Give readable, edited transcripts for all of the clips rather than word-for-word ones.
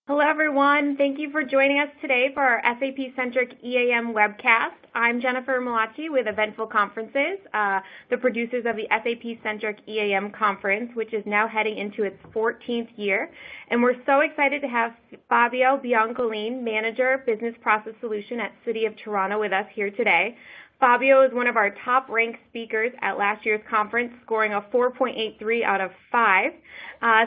Hello, everyone. Thank you for joining us today for our SAP Centric EAM webcast. I'm Jennifer Malachi with Eventful Conferences, the producers of the SAP Centric EAM conference, which is now heading into its 14th year. And we're so excited to have Fabio Biancolin, Manager, Business Process Solution at City of Toronto with us here today. Fabio is one of our top-ranked speakers at last year's conference, scoring a 4.83 out of 5.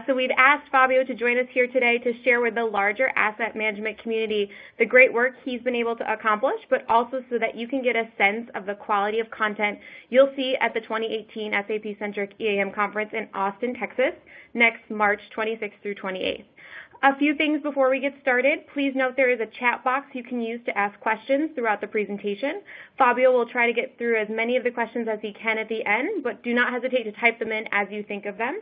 So we've asked Fabio to join us here today to share with the larger asset management community the great work he's been able to accomplish, but also so that you can get a sense of the quality of content you'll see at the 2018 SAP Centric EAM conference in Austin, Texas, next March 26th through 28th. A few things before we get started. Please note there is a chat box you can use to ask questions throughout the presentation. Fabio will try to get through as many of the questions as he can at the end, but do not hesitate to type them in as you think of them.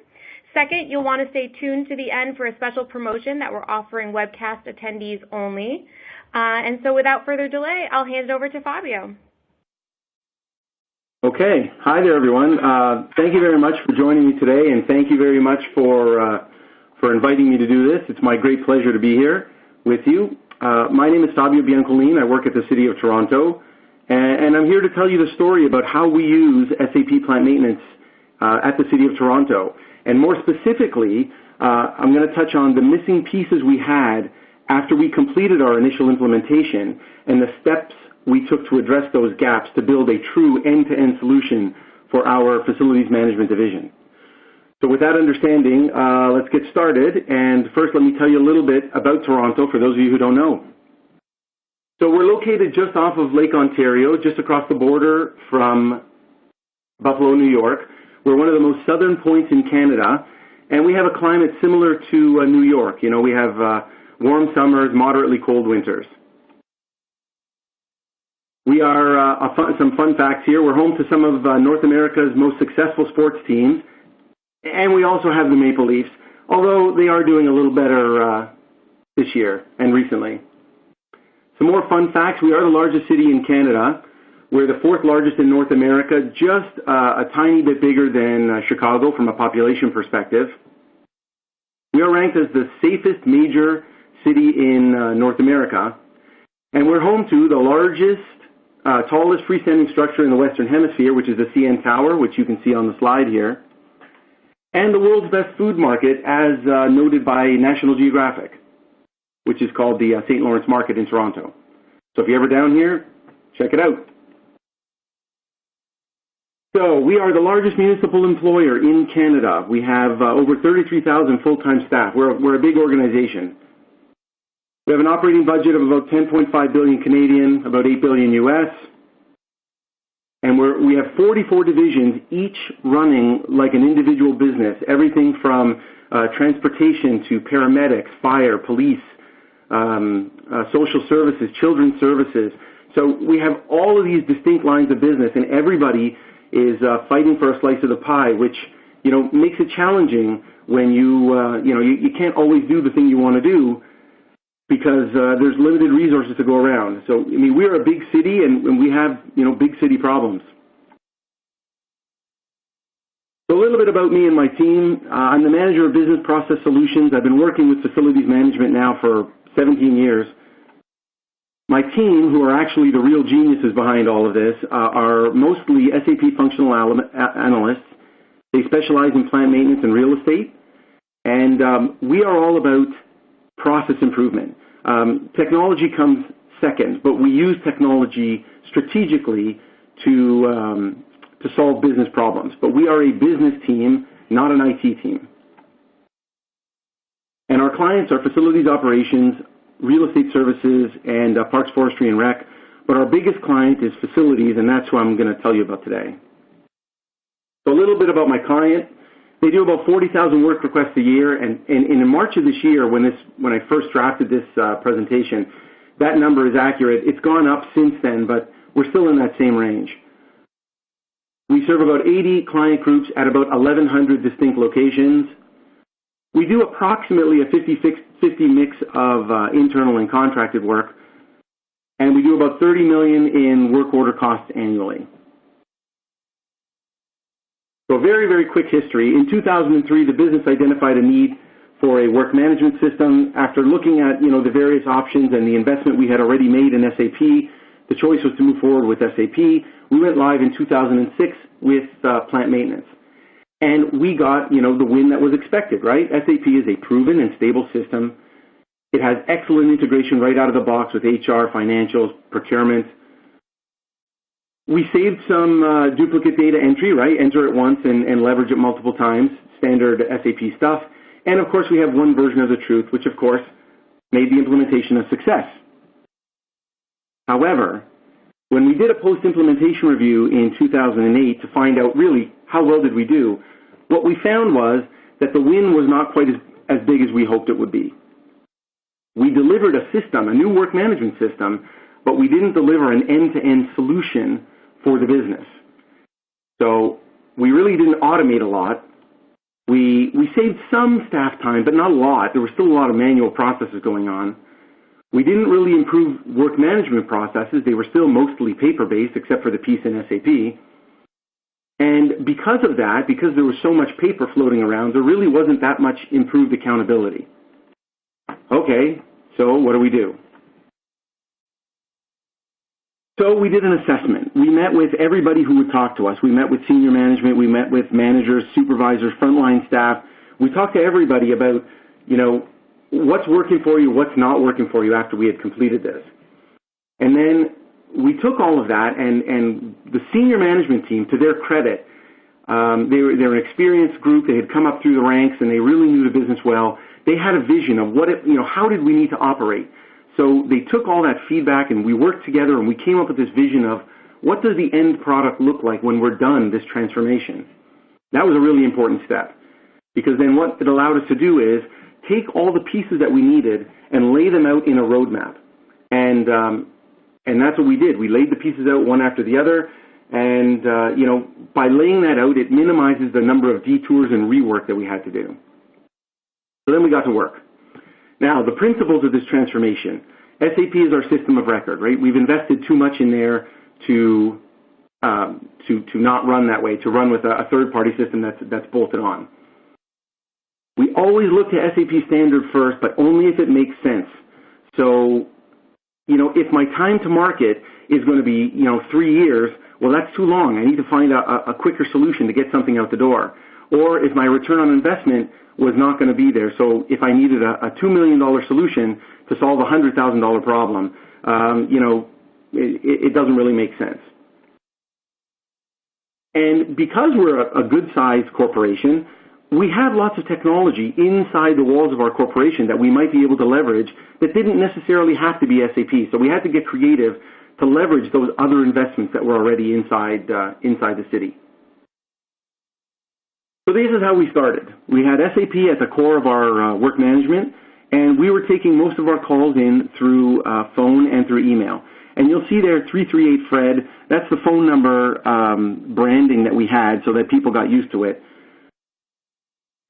Second, you'll want to stay tuned to the end for a special promotion that we're offering webcast attendees only. And so without further delay, I'll hand it over to Fabio. Okay. Hi there, everyone. Thank you very much for joining me today, and thank you very much for inviting me to do this. It's my great pleasure to be here with you. My name is Fabio Biancolin. I work at the City of Toronto, and I'm here to tell you the story about how we use SAP Plant Maintenance at the City of Toronto. And more specifically, I'm going to touch on the missing pieces we had after we completed our initial implementation and the steps we took to address those gaps to build a true end-to-end solution for our facilities management division. So with that understanding, let's get started. And first, let me tell you a little bit about Toronto for those of you who don't know. So we're located just off of Lake Ontario, just across the border from Buffalo, New York. We're one of the most southern points in Canada, and we have a climate similar to New York. You know, we have warm summers, moderately cold winters. We are, some fun facts here. We're home to some of North America's most successful sports teams. And we also have the Maple Leafs, although they are doing a little better this year and recently. Some more fun facts. We are the largest city in Canada. We're the fourth largest in North America, just a tiny bit bigger than Chicago from a population perspective. We are ranked as the safest major city in North America. And we're home to the largest, tallest freestanding structure in the Western Hemisphere, which is the CN Tower, which you can see on the slide here. And the world's best food market, as noted by National Geographic, which is called the St. Lawrence Market in Toronto. So if you're ever down here, check it out. So we are the largest municipal employer in Canada. We have over 33,000 full-time staff. We're a big organization. We have an operating budget of about 10.5 billion Canadian, about 8 billion US. And we have 44 divisions, each running like an individual business, everything from transportation to paramedics, fire, police, social services, children's services. So we have all of these distinct lines of business, and everybody is fighting for a slice of the pie, which, you know, makes it challenging when you can't always do the thing you want to do because there's limited resources to go around. So, I mean, we're a big city, and we have, big city problems. So a little bit about me and my team. I'm the manager of Business Process Solutions. I've been working with facilities management now for 17 years. My team, who are actually the real geniuses behind all of this, are mostly SAP functional analysts. They specialize in plant maintenance and real estate. And we are all about process improvement. Technology comes second, but we use technology strategically to solve business problems. But we are a business team, not an IT team. And our clients are facilities operations, real estate services, and parks, forestry, and rec. But our biggest client is facilities, and that's who I'm going to tell you about today. So a little bit about my client. They do about 40,000 work requests a year, and in March of this year, when I first drafted this presentation, that number is accurate. It's gone up since then, but we're still in that same range. We serve about 80 client groups at about 1,100 distinct locations. We do approximately a 50-50 mix of internal and contracted work, and we do about $30 million in work order costs annually. So very, very quick history. In 2003, the business identified a need for a work management system. After looking at, the various options and the investment we had already made in SAP, the choice was to move forward with SAP. We went live in 2006 with plant maintenance. And we got, the win that was expected, right? SAP is a proven and stable system. It has excellent integration right out of the box with HR, financials, procurement. We saved some duplicate data entry, right? Enter it once and leverage it multiple times, standard SAP stuff. And of course, we have one version of the truth, which of course made the implementation a success. However, when we did a post-implementation review in 2008 to find out really how well did we do, what we found was that the win was not quite as big as we hoped it would be. We delivered a system, a new work management system, but we didn't deliver an end-to-end solution for the business. So we really didn't automate a lot. We saved some staff time, but not a lot. There were still a lot of manual processes going on. We didn't really improve work management processes. They were still mostly paper-based, except for the piece in SAP. And because of that, because there was so much paper floating around, there really wasn't that much improved accountability. Okay, so what do we do? So we did an assessment. We met with everybody who would talk to us. We met with senior management. We met with managers, supervisors, frontline staff. We talked to everybody about, what's working for you, what's not working for you after we had completed this. And then we took all of that, and the senior management team, to their credit, they're an experienced group. They had come up through the ranks, and they really knew the business well. They had a vision of how did we need to operate. So they took all that feedback, and we worked together, and we came up with this vision of what does the end product look like when we're done this transformation. That was a really important step, because then what it allowed us to do is take all the pieces that we needed and lay them out in a roadmap. And that's what we did. We laid the pieces out one after the other, and by laying that out, it minimizes the number of detours and rework that we had to do. So then we got to work. Now, the principles of this transformation. SAP is our system of record, right? We've invested too much in there to not run that way, to run with a third-party system that's bolted on. We always look to SAP standard first, but only if it makes sense. So, if my time to market is going to be, 3 years, well, that's too long. I need to find a quicker solution to get something out the door. Or if my return on investment was not going to be there. So if I needed a $2 million solution to solve a $100,000 problem, it doesn't really make sense. And because we're a good-sized corporation, we have lots of technology inside the walls of our corporation that we might be able to leverage that didn't necessarily have to be SAP. So we had to get creative to leverage those other investments that were already inside the city. So this is how we started. We had SAP at the core of our work management, and we were taking most of our calls in through phone and through email. And you'll see there 338 Fred, that's the phone number branding that we had so that people got used to it.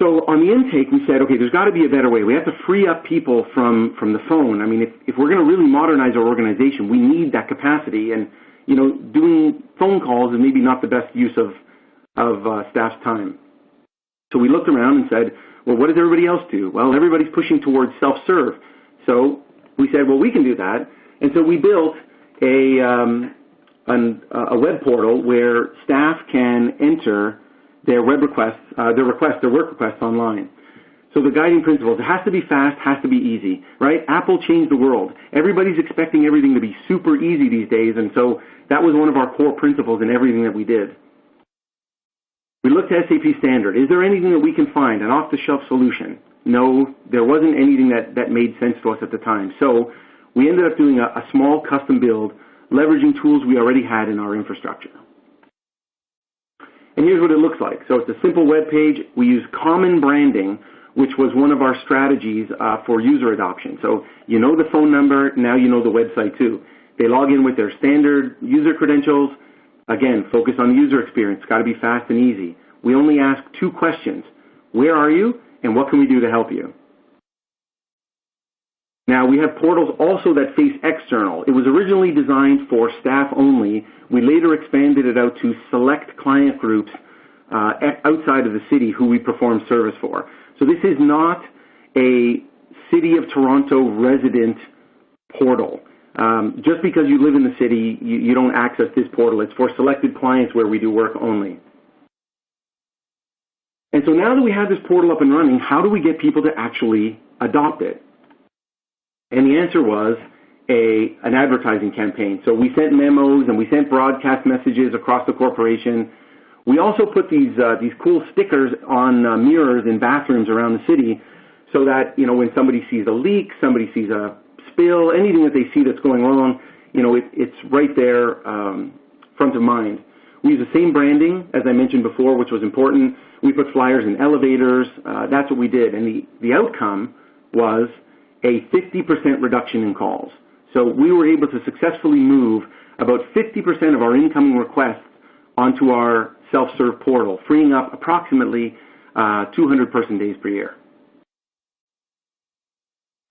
So on the intake, we said, okay, there's got to be a better way. We have to free up people from the phone. I mean, if we're going to really modernize our organization, we need that capacity. And, doing phone calls is maybe not the best use of staff's time. So we looked around and said, well, what does everybody else do? Well, everybody's pushing towards self-serve. So we said, well, we can do that. And so we built a web portal where staff can enter their web requests, their work requests online. So the guiding principles, it has to be fast, has to be easy, right? Apple changed the world. Everybody's expecting everything to be super easy these days, and so that was one of our core principles in everything that we did. We looked at SAP Standard. Is there anything that we can find, an off-the-shelf solution? No, there wasn't anything that made sense to us at the time. So we ended up doing a small custom build, leveraging tools we already had in our infrastructure. And here's what it looks like. So it's a simple web page. We use common branding, which was one of our strategies for user adoption. So you know the phone number, now you know the website too. They log in with their standard user credentials. Again, focus on the user experience. It's got to be fast and easy. We only ask 2 questions. Where are you, and what can we do to help you? Now, we have portals also that face external. It was originally designed for staff only. We later expanded it out to select client groups outside of the city who we perform service for. So this is not a City of Toronto resident portal. Just because you live in the city, you don't access this portal. It's for selected clients where we do work only. And so now that we have this portal up and running, how do we get people to actually adopt it? And the answer was an advertising campaign. So we sent memos and we sent broadcast messages across the corporation. We also put these cool stickers on mirrors in bathrooms around the city so that, when somebody sees a leak, somebody sees a spill, anything that they see that's going wrong, it's right there front of mind. We use the same branding, as I mentioned before, which was important. We put flyers in elevators. That's what we did. And the outcome was a 50% reduction in calls. So we were able to successfully move about 50% of our incoming requests onto our self-serve portal, freeing up approximately 200 person days per year.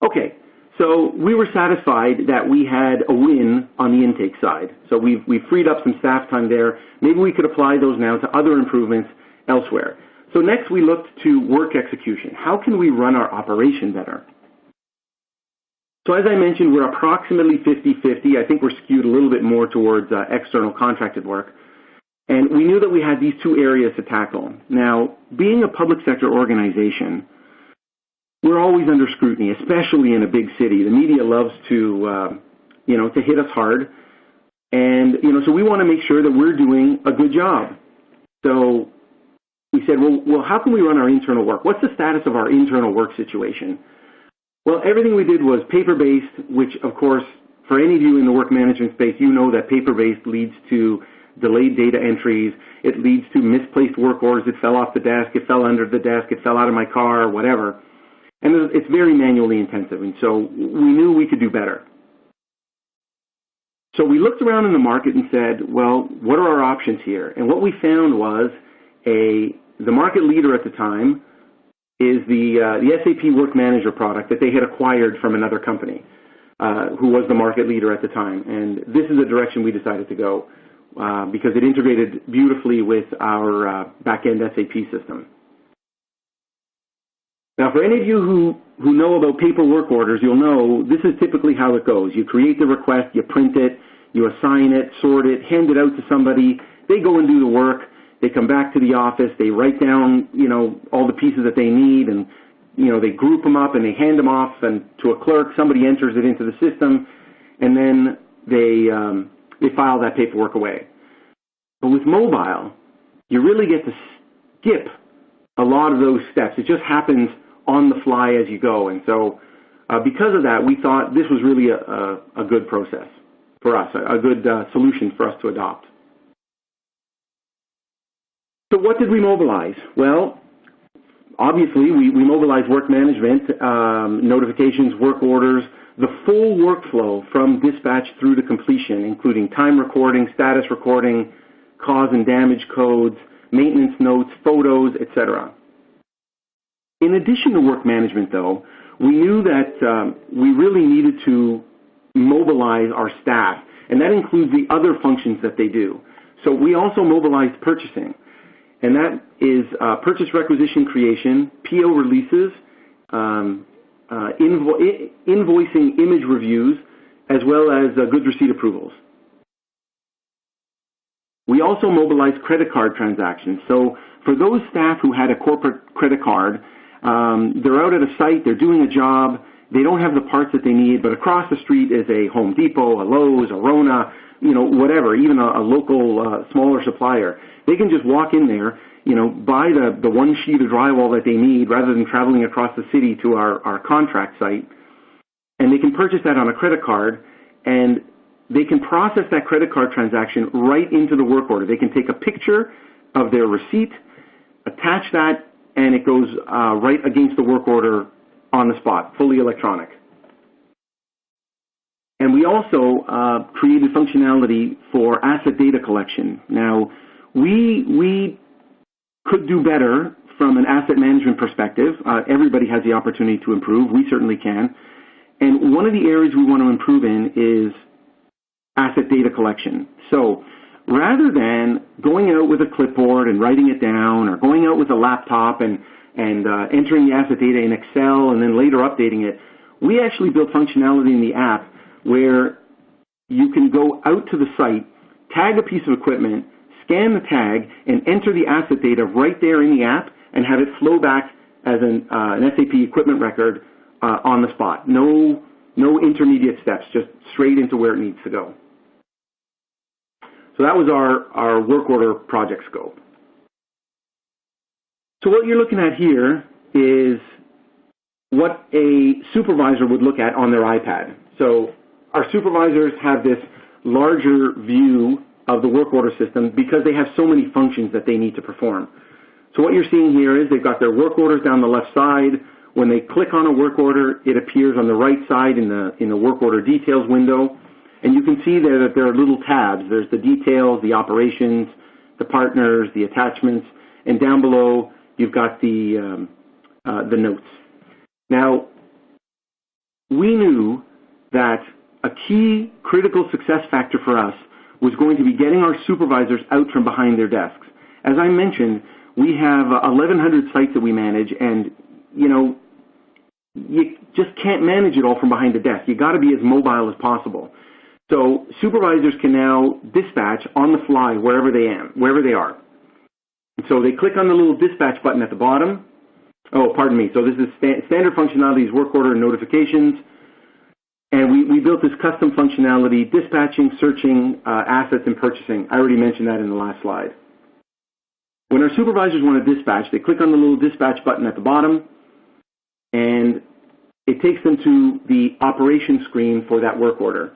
Okay, so we were satisfied that we had a win on the intake side. So we've freed up some staff time there. Maybe we could apply those now to other improvements elsewhere. So next we looked to work execution. How can we run our operation better? So as I mentioned, we're approximately 50-50. I think we're skewed a little bit more towards external contracted work. And we knew that we had these two areas to tackle. Now, being a public sector organization, we're always under scrutiny, especially in a big city. The media loves to hit us hard. And, so we want to make sure that we're doing a good job. So we said, well, how can we run our internal work? What's the status of our internal work situation? Well, everything we did was paper-based, which, of course, for any of you in the work management space, you know that paper-based leads to delayed data entries. It leads to misplaced work orders. It fell off the desk. It fell under the desk. It fell out of my car, whatever. And it's very manually intensive, and so we knew we could do better. So we looked around in the market and said, well, what are our options here? And what we found was the market leader at the time is the SAP Work Manager product that they had acquired from another company who was the market leader at the time. And this is the direction we decided to go because it integrated beautifully with our back-end SAP system. Now, for any of you who know about paper work orders, you'll know this is typically how it goes. You create the request, you print it, you assign it, sort it, hand it out to somebody. They go and do the work. They come back to the office. They write down, all the pieces that they need, and, they group them up and they hand them off and to a clerk. Somebody enters it into the system, and then they file that paperwork away. But with mobile, you really get to skip a lot of those steps. It just happens on the fly as you go. And so because of that, we thought this was really a good process for us, a good solution for us to adopt. So what did we mobilize? Well, obviously, we mobilized work management, notifications, work orders, the full workflow from dispatch through to completion, including time recording, status recording, cause and damage codes, maintenance notes, photos, etc. In addition to work management, though, we knew that we really needed to mobilize our staff, and that includes the other functions that they do. So we also mobilized purchasing, and that is purchase requisition creation, PO releases, invoicing image reviews, as well as goods receipt approvals. We also mobilized credit card transactions. So for those staff who had a corporate credit card, they're out at a site, they're doing a job, they don't have the parts that they need, but across the street is a Home Depot, a Lowe's, a Rona, whatever, even a local smaller supplier. They can just walk in there, buy the one sheet of drywall that they need rather than traveling across the city to our contract site, and they can purchase that on a credit card, and they can process that credit card transaction right into the work order. They can take a picture of their receipt, attach that, and it goes right against the work order on the spot, fully electronic. And we also created functionality for asset data collection. Now, we could do better from an asset management perspective. Everybody has the opportunity to improve. We certainly can. And one of the areas we want to improve in is asset data collection. So rather than going out with a clipboard and writing it down, or going out with a laptop and and entering the asset data in Excel and then later updating it. We actually built functionality in the app where you can go out to the site, tag a piece of equipment, scan the tag, and enter the asset data right there in the app and have it flow back as an SAP equipment record on the spot. No intermediate steps, just straight into where it needs to go. So that was our work order project scope. So what you're looking at here is what a supervisor would look at on their iPad. So our supervisors have this larger view of the work order system because they have so many functions that they need to perform. So what you're seeing here is they've got their work orders down the left side. When they click on a work order, it appears on the right side in the work order details window. And you can see there that there are little tabs. There's the details, the operations, the partners, the attachments, and down below you've got the notes. Now, we knew that a key critical success factor for us was going to be getting our supervisors out from behind their desks. As I mentioned, we have 1,100 sites that we manage, and you just can't manage it all from behind the desk. You got to be as mobile as possible. So supervisors can now dispatch on the fly wherever they are. So they click on the little dispatch button at the bottom. Oh, pardon me. So this is standard functionality is work order and notifications. And we built this custom functionality, dispatching, searching, assets, and purchasing. I already mentioned that in the last slide. When our supervisors want to dispatch, they click on the little dispatch button at the bottom, and it takes them to the operation screen for that work order.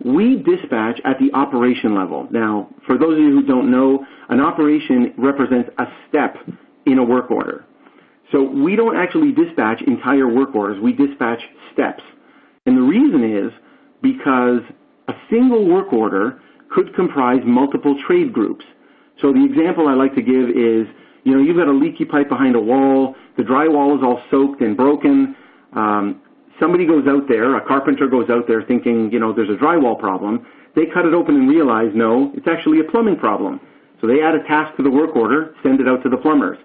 We dispatch at the operation level. Now, for those of you who don't know, an operation represents a step in a work order. So we don't actually dispatch entire work orders. We dispatch steps. And the reason is because a single work order could comprise multiple trade groups. So the example I like to give is, you've got a leaky pipe behind a wall, the drywall is all soaked and broken. Somebody goes out there, a carpenter goes out there thinking, there's a drywall problem. They cut it open and realize, no, it's actually a plumbing problem. So they add a task to the work order, send it out to the plumbers.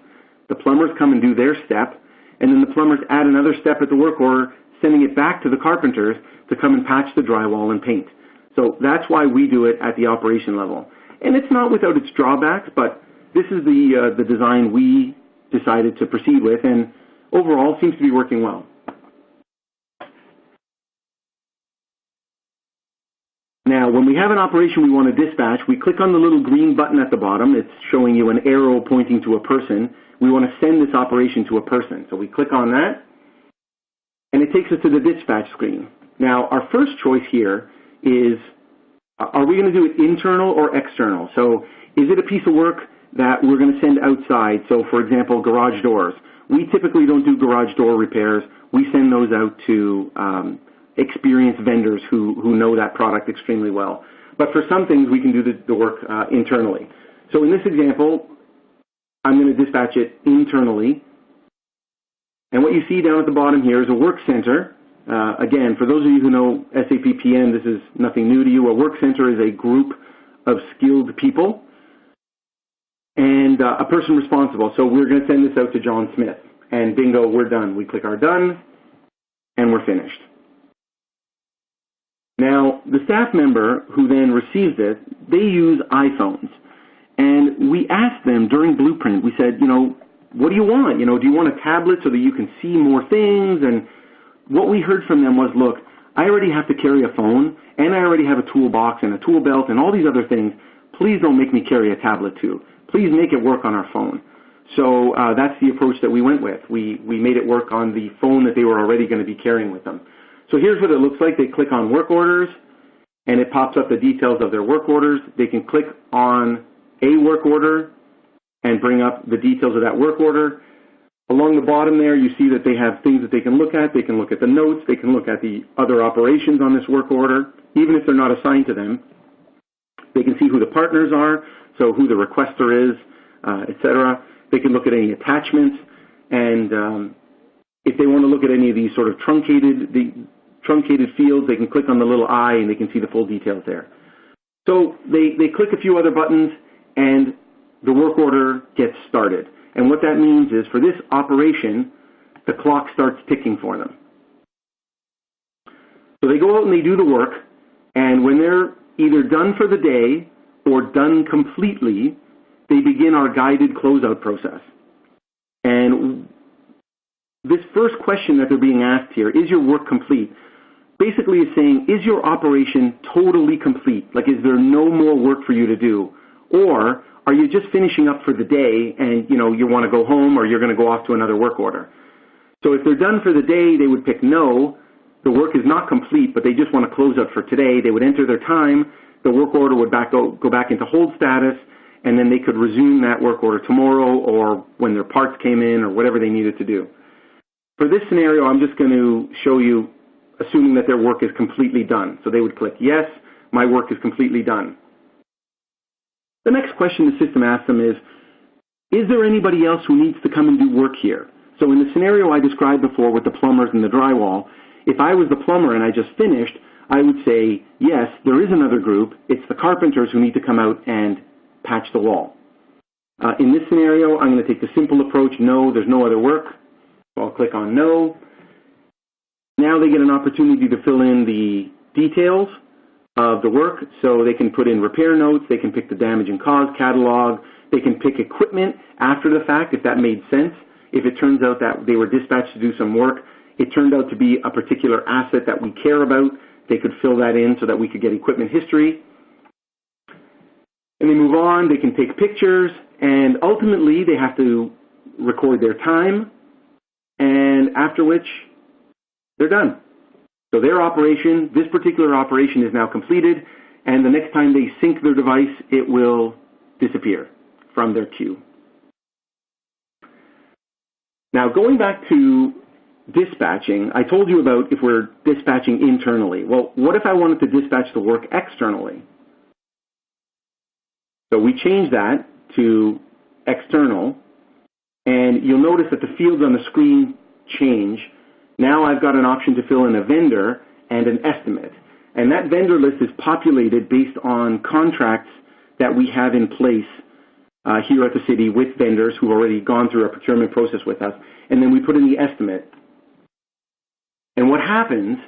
The plumbers come and do their step, and then the plumbers add another step at the work order, sending it back to the carpenters to come and patch the drywall and paint. So that's why we do it at the operation level. And it's not without its drawbacks, but this is the design we decided to proceed with, and overall seems to be working well. Now, when we have an operation we want to dispatch, we click on the little green button at the bottom. It's showing you an arrow pointing to a person. We want to send this operation to a person. So we click on that, and it takes us to the dispatch screen. Now, our first choice here is, are we going to do it internal or external? So is it a piece of work that we're going to send outside? So, for example, garage doors. We typically don't do garage door repairs. We send those out to experienced vendors who know that product extremely well. But for some things, we can do the work internally. So in this example, I'm going to dispatch it internally. And what you see down at the bottom here is a work center. Again, for those of you who know SAP PM, this is nothing new to you. A work center is a group of skilled people and a person responsible. So we're going to send this out to John Smith. And bingo, we're done. We click our done, and we're finished. Now, the staff member who then receives it, they use iPhones. And we asked them during Blueprint, we said, what do you want? Do you want a tablet so that you can see more things? And what we heard from them was, look, I already have to carry a phone, and I already have a toolbox and a tool belt and all these other things. Please don't make me carry a tablet too. Please make it work on our phone. So that's the approach that we went with. We made it work on the phone that they were already going to be carrying with them. So here's what it looks like. They click on work orders, and it pops up the details of their work orders. They can click on a work order and bring up the details of that work order. Along the bottom there, you see that they have things that they can look at. They can look at the notes. They can look at the other operations on this work order, even if they're not assigned to them. They can see who the partners are, so who the requester is, etc. They can look at any attachments, and if they want to look at any of these sort of truncated fields, they can click on the little eye and they can see the full details there. So they click a few other buttons and the work order gets started. And what that means is for this operation, the clock starts ticking for them. So they go out and they do the work, and when they're either done for the day or done completely, they begin our guided closeout process. And this first question that they're being asked here, is your work complete? Basically is saying, is your operation totally complete? Like, is there no more work for you to do? Or are you just finishing up for the day and, you want to go home, or you're going to go off to another work order? So if they're done for the day, they would pick no. The work is not complete, but they just want to close out for today. They would enter their time. The work order would go back into hold status, and then they could resume that work order tomorrow or when their parts came in or whatever they needed to do. For this scenario, I'm just going to show you assuming that their work is completely done. So they would click, yes, my work is completely done. The next question the system asks them is there anybody else who needs to come and do work here? So in the scenario I described before with the plumbers and the drywall, if I was the plumber and I just finished, I would say, yes, there is another group. It's the carpenters who need to come out and patch the wall. In this scenario, I'm going to take the simple approach, no, there's no other work. So I'll click on no. Now they get an opportunity to fill in the details of the work, so they can put in repair notes, they can pick the damage and cause catalog, they can pick equipment after the fact if that made sense. If it turns out that they were dispatched to do some work, it turned out to be a particular asset that we care about, they could fill that in so that we could get equipment history. And they move on, they can take pictures, and ultimately they have to record their time, and after which they're done. So their operation, this particular operation, is now completed, and the next time they sync their device, it will disappear from their queue. Now, going back to dispatching, I told you about if we're dispatching internally. Well, what if I wanted to dispatch the work externally? So we change that to external, and you'll notice that the fields on the screen change. Now I've got an option to fill in a vendor and an estimate. And that vendor list is populated based on contracts that we have in place here at the city with vendors who've already gone through our procurement process with us. And then we put in the estimate. And what happens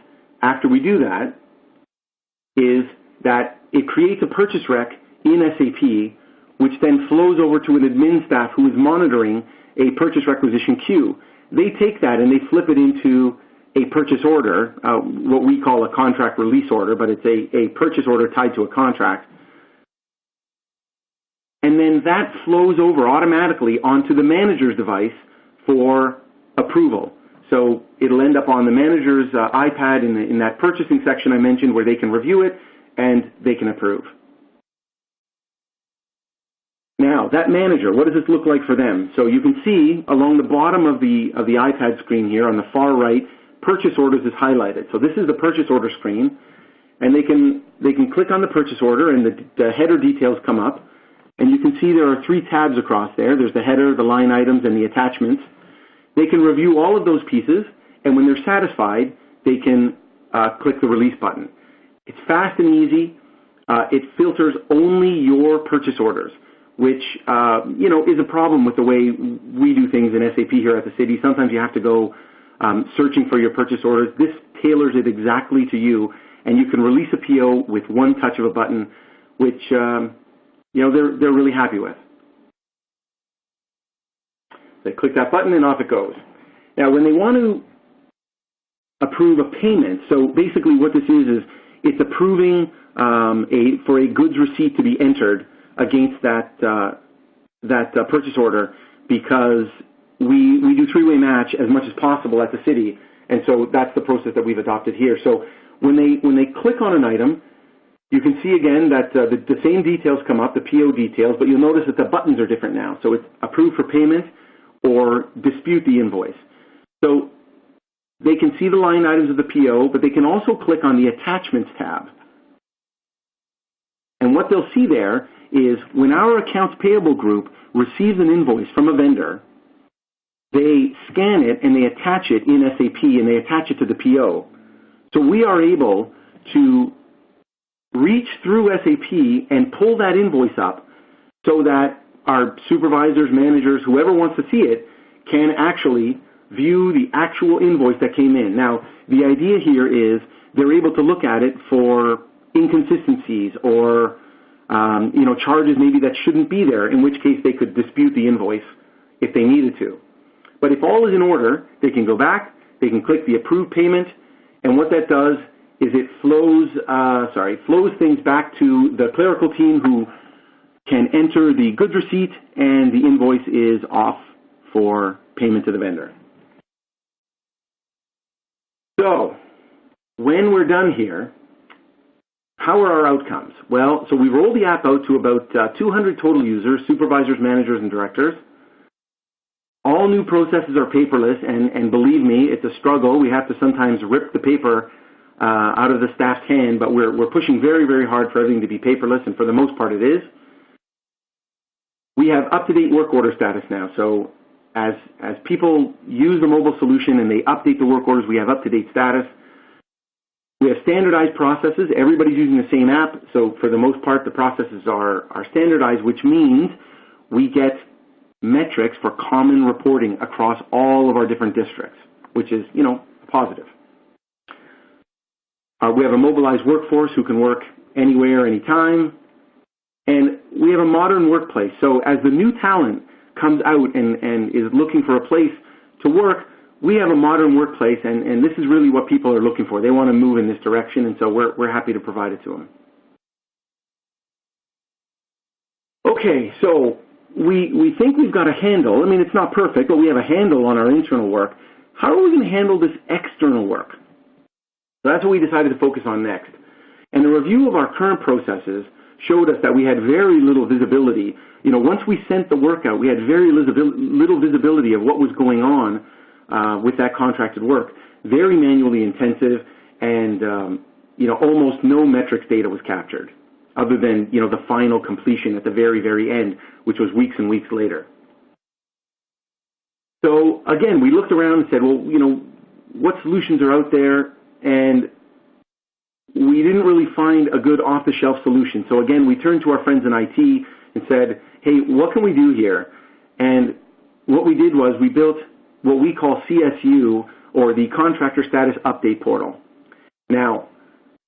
after we do that is that it creates a purchase rec in SAP, which then flows over to an admin staff who is monitoring a purchase requisition queue. They take that and they flip it into a purchase order, what we call a contract release order, but it's a purchase order tied to a contract. And then that flows over automatically onto the manager's device for approval. So it'll end up on the manager's iPad in that purchasing section I mentioned, where they can review it and they can approve. Now, that manager, what does this look like for them? So you can see along the bottom of the iPad screen here on the far right, purchase orders is highlighted. So this is the purchase order screen, and they can click on the purchase order, and the header details come up, and you can see there are 3 tabs across there. There's the header, the line items, and the attachments. They can review all of those pieces, and when they're satisfied, they can click the release button. It's fast and easy. It filters only your purchase orders, which is a problem with the way we do things in SAP here at the city. Sometimes you have to go searching for your purchase orders. This tailors it exactly to you, and you can release a PO with one touch of a button, which they're really happy with. They click that button and off it goes. Now, when they want to approve a payment, so basically what this is it's approving for a goods receipt to be entered against that purchase order, because we do 3-way match as much as possible at the city, and so that's the process that we've adopted here. So when they click on an item, you can see again that the same details come up, the PO details, but you'll notice that the buttons are different now. So it's approve for payment or dispute the invoice. So they can see the line items of the PO, but they can also click on the attachments tab. And what they'll see there is when our accounts payable group receives an invoice from a vendor, they scan it and they attach it in SAP and they attach it to the PO. So we are able to reach through SAP and pull that invoice up so that our supervisors, managers, whoever wants to see it, can actually view the actual invoice that came in. Now, the idea here is they're able to look at it for inconsistencies or charges maybe that shouldn't be there, in which case they could dispute the invoice if they needed to. But if all is in order, they can go back, they can click the approve payment, and what that does is it flows things back to the clerical team, who can enter the goods receipt, and the invoice is off for payment to the vendor. So, when we're done here, how are our outcomes? Well, so we rolled the app out to about 200 total users, supervisors, managers, and directors. All new processes are paperless, and believe me, it's a struggle. We have to sometimes rip the paper out of the staff's hand, but we're pushing very, very hard for everything to be paperless, and for the most part it is. We have up-to-date work order status now, so as people use the mobile solution and they update the work orders, we have up-to-date status. We have standardized processes. Everybody's using the same app, so for the most part the processes are standardized, which means we get metrics for common reporting across all of our different districts, which is, positive. We have a mobilized workforce who can work anywhere, anytime, and we have a modern workplace. So as the new talent comes out and is looking for a place to work, we have a modern workplace, and this is really what people are looking for. They want to move in this direction, and so we're happy to provide it to them. Okay, so we think we've got a handle. I mean, it's not perfect, but we have a handle on our internal work. How are we going to handle this external work? So that's what we decided to focus on next. And the review of our current processes showed us that we had very little visibility. Once we sent the work out, we had very little visibility of what was going on with that contracted work. Very manually intensive, and almost no metrics data was captured, other than the final completion at the very, very end, which was weeks and weeks later. So again, we looked around and said, well, what solutions are out there? And we didn't really find a good off-the-shelf solution. So again, we turned to our friends in IT and said, hey, what can we do here? And what we did was we built what we call CSU, or the Contractor Status Update Portal. Now,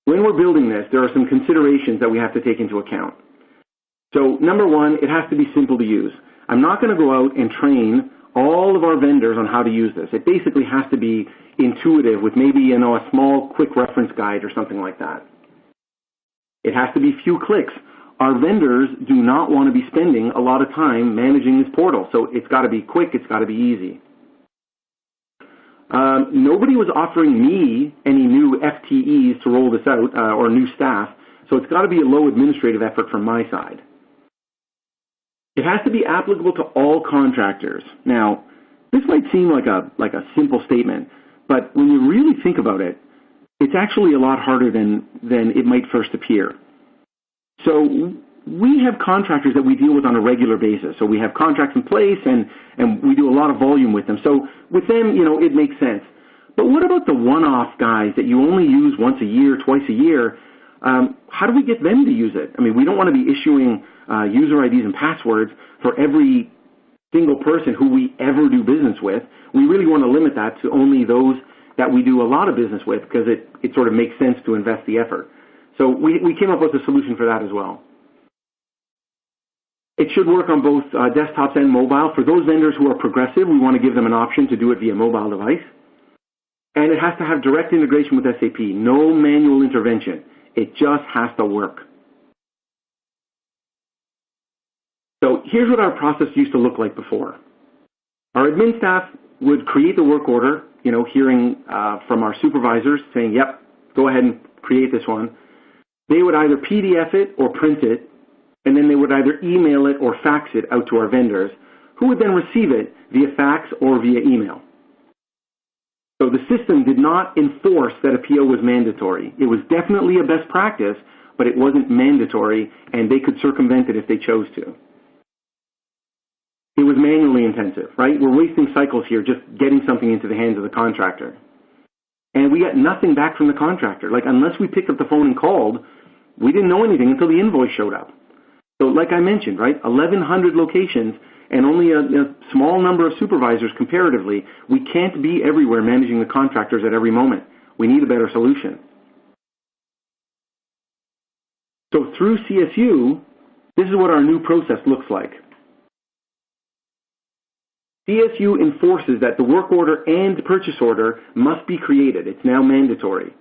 when we're building this, there are some considerations that we have to take into account. So number one, it has to be simple to use. I'm not going to go out and train all of our vendors on how to use this. It basically has to be intuitive with maybe a small quick reference guide or something like that. It has to be few clicks. Our vendors do not want to be spending a lot of time managing this portal, so it's got to be quick, it's got to be easy. Nobody was offering me any new FTEs to roll this out, or new staff, so it's got to be a low administrative effort from my side. It has to be applicable to all contractors. Now, this might seem like a simple statement, but when you really think about it, it's actually a lot harder than it might first appear. So we have contractors that we deal with on a regular basis. So we have contracts in place, and we do a lot of volume with them. So with them, it makes sense. But what about the one-off guys that you only use once a year, twice a year? How do we get them to use it? I mean, we don't want to be issuing user IDs and passwords for every single person who we ever do business with. We really want to limit that to only those that we do a lot of business with, because it sort of makes sense to invest the effort. So we came up with a solution for that as well. It should work on both desktops and mobile. For those vendors who are progressive, we want to give them an option to do it via mobile device. And it has to have direct integration with SAP, no manual intervention. It just has to work. So here's what our process used to look like before. Our admin staff would create the work order, hearing from our supervisors saying, yep, go ahead and create this one. They would either PDF it or print it, and then they would either email it or fax it out to our vendors, who would then receive it via fax or via email. So the system did not enforce that a PO was mandatory. It was definitely a best practice, but it wasn't mandatory, and they could circumvent it if they chose to. It was manually intensive, right? We're wasting cycles here just getting something into the hands of the contractor. And we got nothing back from the contractor. Like, unless we picked up the phone and called, we didn't know anything until the invoice showed up. So like I mentioned, right, 1,100 locations and only a small number of supervisors comparatively. We can't be everywhere managing the contractors at every moment. We need a better solution. So through CSU, this is what our new process looks like. CSU enforces that the work order and purchase order must be created. It's now mandatory.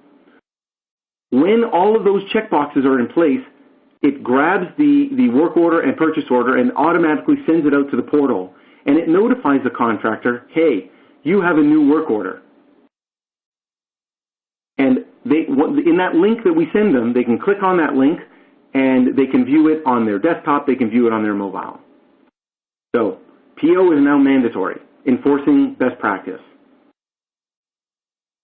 When all of those checkboxes are in place, it grabs the work order and purchase order and automatically sends it out to the portal. And it notifies the contractor, hey, you have a new work order. And in that link that we send them, they can click on that link and they can view it on their desktop, they can view it on their mobile. So PO is now mandatory, enforcing best practice.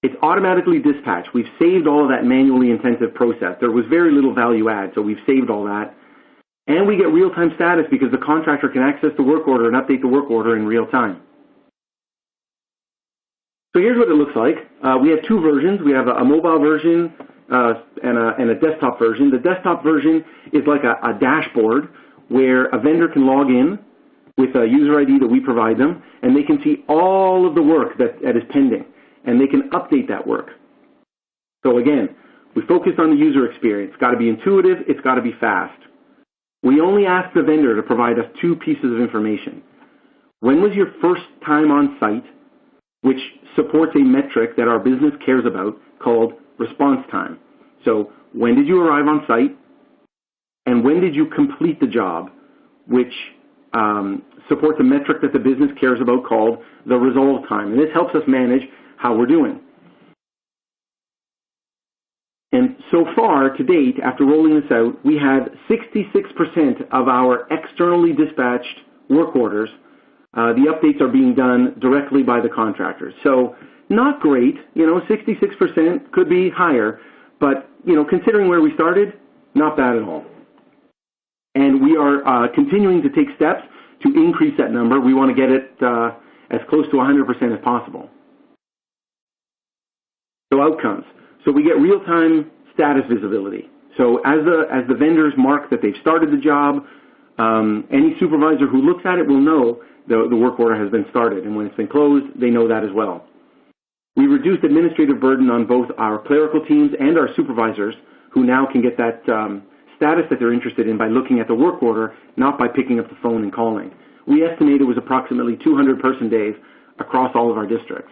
It's automatically dispatched. We've saved all of that manually intensive process. There was very little value add, so we've saved all that. And we get real-time status because the contractor can access the work order and update the work order in real time. So here's what it looks like. We have two versions. We have a mobile version and a desktop version. The desktop version is like a dashboard where a vendor can log in with a user ID that we provide them, and they can see all of the work that is pending, and they can update that work. So again, we focus on the user experience. It's got to be intuitive. It's got to be fast. We only ask the vendor to provide us two pieces of information. When was your first time on site, which supports a metric that our business cares about called response time. So when did you arrive on site, and when did you complete the job, which supports a metric that the business cares about called the resolve time. And this helps us manage how we're doing. And so far, to date, after rolling this out, we have 66% of our externally dispatched work orders. The updates are being done directly by the contractors. So not great, 66% could be higher, but, considering where we started, not bad at all. And we are continuing to take steps to increase that number. We want to get it as close to 100% as possible. So outcomes. So we get real-time status visibility. So as the vendors mark that they've started the job, any supervisor who looks at it will know the work order has been started. And when it's been closed, they know that as well. We reduced administrative burden on both our clerical teams and our supervisors, who now can get that status that they're interested in by looking at the work order, not by picking up the phone and calling. We estimate it was approximately 200 person days across all of our districts.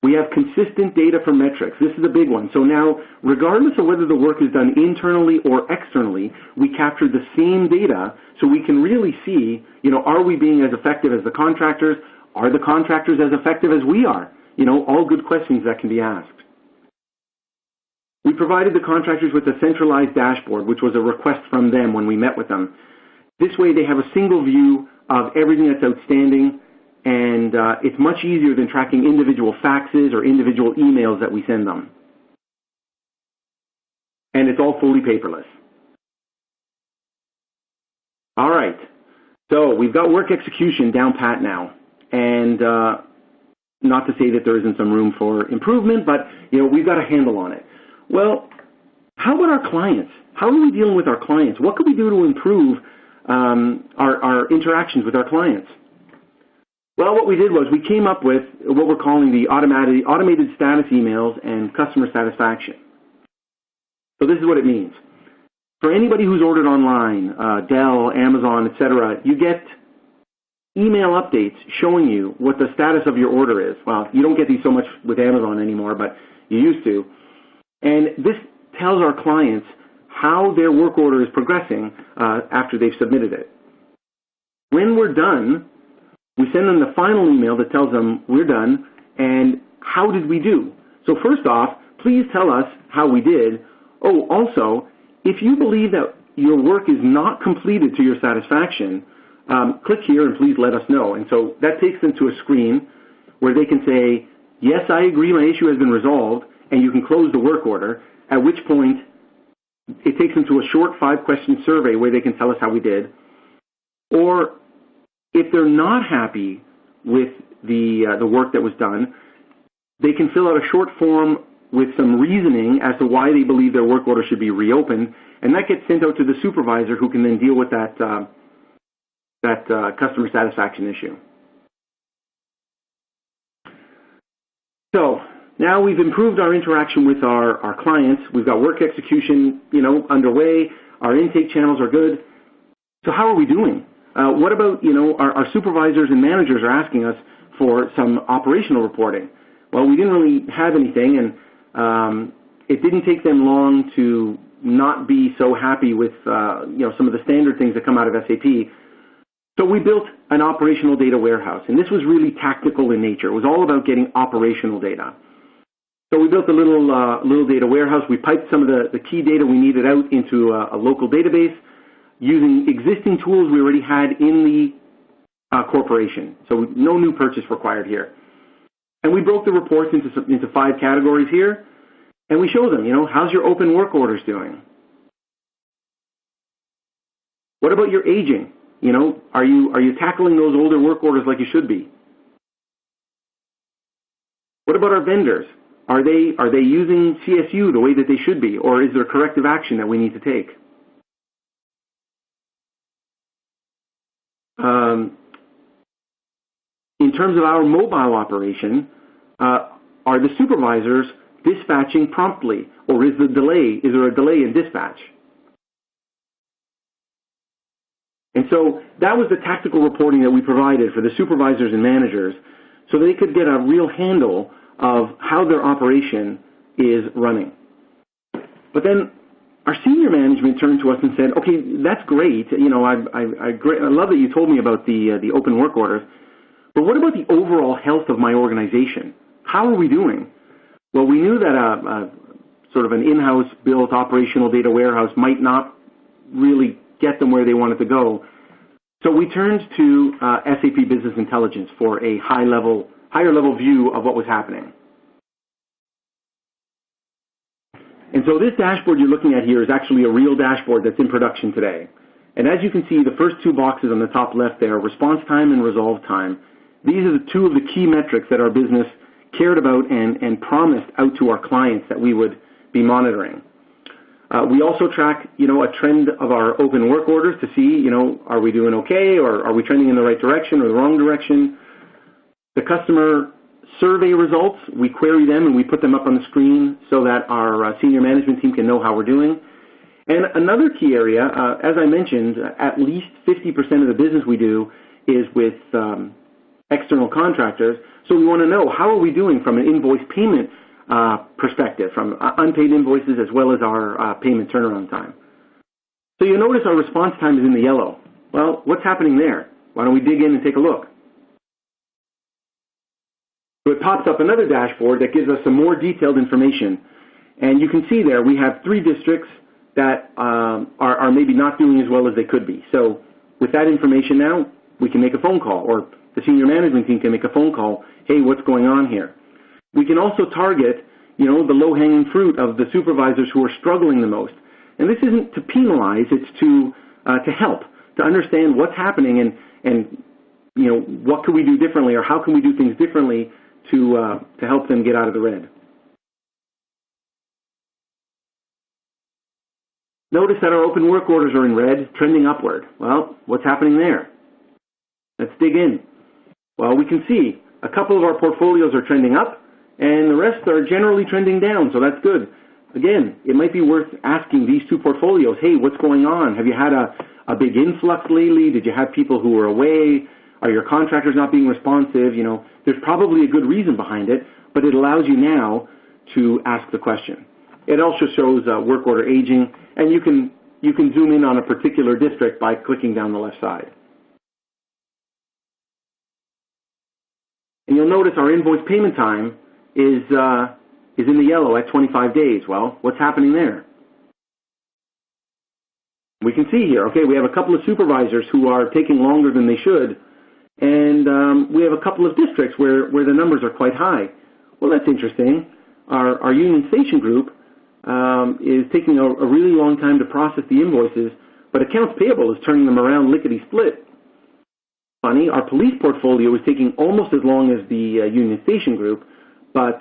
We have consistent data for metrics. This is a big one. So now, regardless of whether the work is done internally or externally, we capture the same data so we can really see, are we being as effective as the contractors? Are the contractors as effective as we are? All good questions that can be asked. We provided the contractors with a centralized dashboard, which was a request from them when we met with them. This way they have a single view of everything that's outstanding, and it's much easier than tracking individual faxes or individual emails that we send them. And it's all fully paperless. All right, so we've got work execution down pat now, and not to say that there isn't some room for improvement, but we've got a handle on it. Well, how about our clients? How are we dealing with our clients? What can we do to improve our interactions with our clients? Well, what we did was we came up with what we're calling the automated status emails and customer satisfaction. So this is what it means. For anybody who's ordered online, Dell, Amazon, etc., you get email updates showing you what the status of your order is. Well, you don't get these so much with Amazon anymore, but you used to. And this tells our clients how their work order is progressing after they've submitted it. When we're done, we send them the final email that tells them we're done and how did we do. So first off, please tell us how we did. Oh, also, if you believe that your work is not completed to your satisfaction, click here and please let us know. And so that takes them to a screen where they can say, yes, I agree, my issue has been resolved, and you can close the work order, at which point it takes them to a short 5-question survey where they can tell us how we did. Or if they're not happy with the work that was done, they can fill out a short form with some reasoning as to why they believe their work order should be reopened, and that gets sent out to the supervisor who can then deal with that customer satisfaction issue. So now we've improved our interaction with our clients. We've got work execution, underway. Our intake channels are good. So how are we doing? What about, our supervisors and managers are asking us for some operational reporting. Well, we didn't really have anything, and it didn't take them long to not be so happy with, some of the standard things that come out of SAP. So we built an operational data warehouse, and this was really tactical in nature. It was all about getting operational data. So we built a little data warehouse. We piped some of the key data we needed out into a local database using existing tools we already had in the corporation. So no new purchase required here. And we broke the reports into 5 categories here, and we show them, how's your open work orders doing? What about your aging? Are you tackling those older work orders like you should be? What about our vendors? Are they using CSU the way that they should be, or is there corrective action that we need to take? In terms of our mobile operation, are the supervisors dispatching promptly, or is there a delay in dispatch? And so that was the tactical reporting that we provided for the supervisors and managers so they could get a real handle of how their operation is running. But then our senior management turned to us and said, okay, that's great. I love that you told me about the open work orders, but what about the overall health of my organization? How are we doing? Well, we knew that sort of an in-house built operational data warehouse might not really get them where they wanted to go. So we turned to SAP Business Intelligence for a higher level view of what was happening. And so this dashboard you're looking at here is actually a real dashboard that's in production today. And as you can see, the first 2 boxes on the top left there, response time and resolve time, these are the 2 of the key metrics that our business cared about and promised out to our clients that we would be monitoring. We also track, a trend of our open work orders to see, are we doing okay, or are we trending in the right direction or the wrong direction? The customer survey results, we query them and we put them up on the screen so that our senior management team can know how we're doing. And another key area, as I mentioned, at least 50% of the business we do is with external contractors. So we want to know, how are we doing from an invoice payment perspective, from unpaid invoices as well as our payment turnaround time. So you'll notice our response time is in the yellow. Well, what's happening there? Why don't we dig in and take a look? So it pops up another dashboard that gives us some more detailed information. And you can see there we have 3 districts that are maybe not doing as well as they could be. So with that information now, we can make a phone call, or the senior management team can make a phone call. Hey, what's going on here? We can also target, the low-hanging fruit of the supervisors who are struggling the most. And this isn't to penalize, it's to help, to understand what's happening and what can we do differently, or how can we do things differently to help them get out of the red. Notice that our open work orders are in red, trending upward. Well, what's happening there? Let's dig in. Well, we can see a couple of our portfolios are trending up, and the rest are generally trending down, so that's good. Again, it might be worth asking these 2 portfolios, hey, what's going on? Have you had a big influx lately? Did you have people who were away? Are your contractors not being responsive? There's probably a good reason behind it, but it allows you now to ask the question. It also shows work order aging, and you can zoom in on a particular district by clicking down the left side. And you'll notice our invoice payment time is in the yellow at 25 days. Well, what's happening there? We can see here, okay, we have a couple of supervisors who are taking longer than they should, and we have a couple of districts where the numbers are quite high. Well, that's interesting. Our Union Station group is taking a really long time to process the invoices, but accounts payable is turning them around lickety-split. Funny, our police portfolio is taking almost as long as the Union Station group, but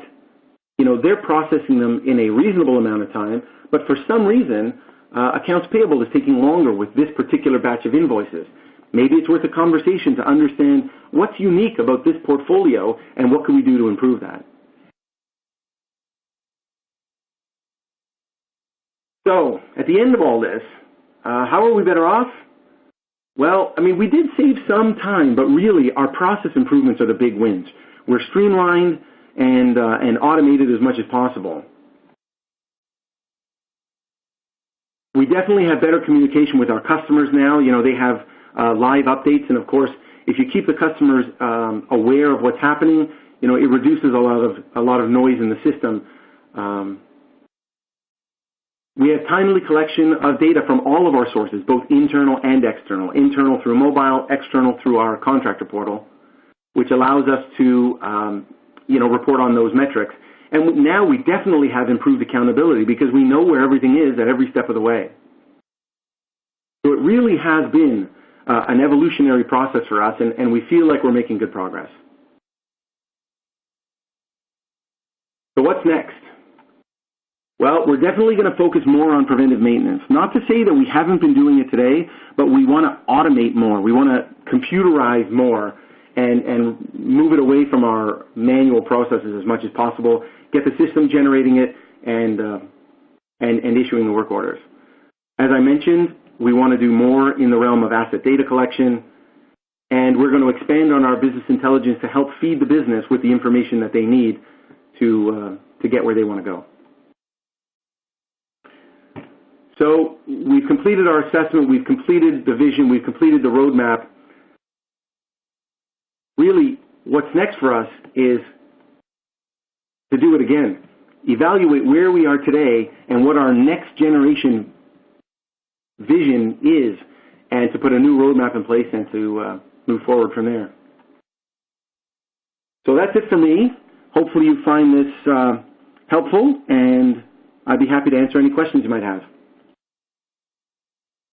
they're processing them in a reasonable amount of time, but for some reason, accounts payable is taking longer with this particular batch of invoices. Maybe it's worth a conversation to understand what's unique about this portfolio and what can we do to improve that. So, at the end of all this, how are we better off? Well, we did save some time, but really our process improvements are the big wins. We're streamlined and automated as much as possible. We definitely have better communication with our customers now. They have live updates, and of course, if you keep the customers aware of what's happening, it reduces a lot of noise in the system. We have timely collection of data from all of our sources, both internal and external. Internal through mobile, external through our contractor portal, which allows us to report on those metrics. And now we definitely have improved accountability because we know where everything is at every step of the way. So it really has been an evolutionary process for us, and we feel like we're making good progress. So what's next? Well, we're definitely going to focus more on preventive maintenance. Not to say that we haven't been doing it today, but we want to automate more. We want to computerize more and move it away from our manual processes as much as possible, get the system generating it and issuing the work orders. As I mentioned, we want to do more in the realm of asset data collection, and we're going to expand on our business intelligence to help feed the business with the information that they need to get where they want to go. So we've completed our assessment, we've completed the vision, we've completed the roadmap. Really, what's next for us is to do it again. Evaluate where we are today and what our next generation vision is, and to put a new roadmap in place and to move forward from there. So that's it for me. Hopefully you find this helpful, and I'd be happy to answer any questions you might have.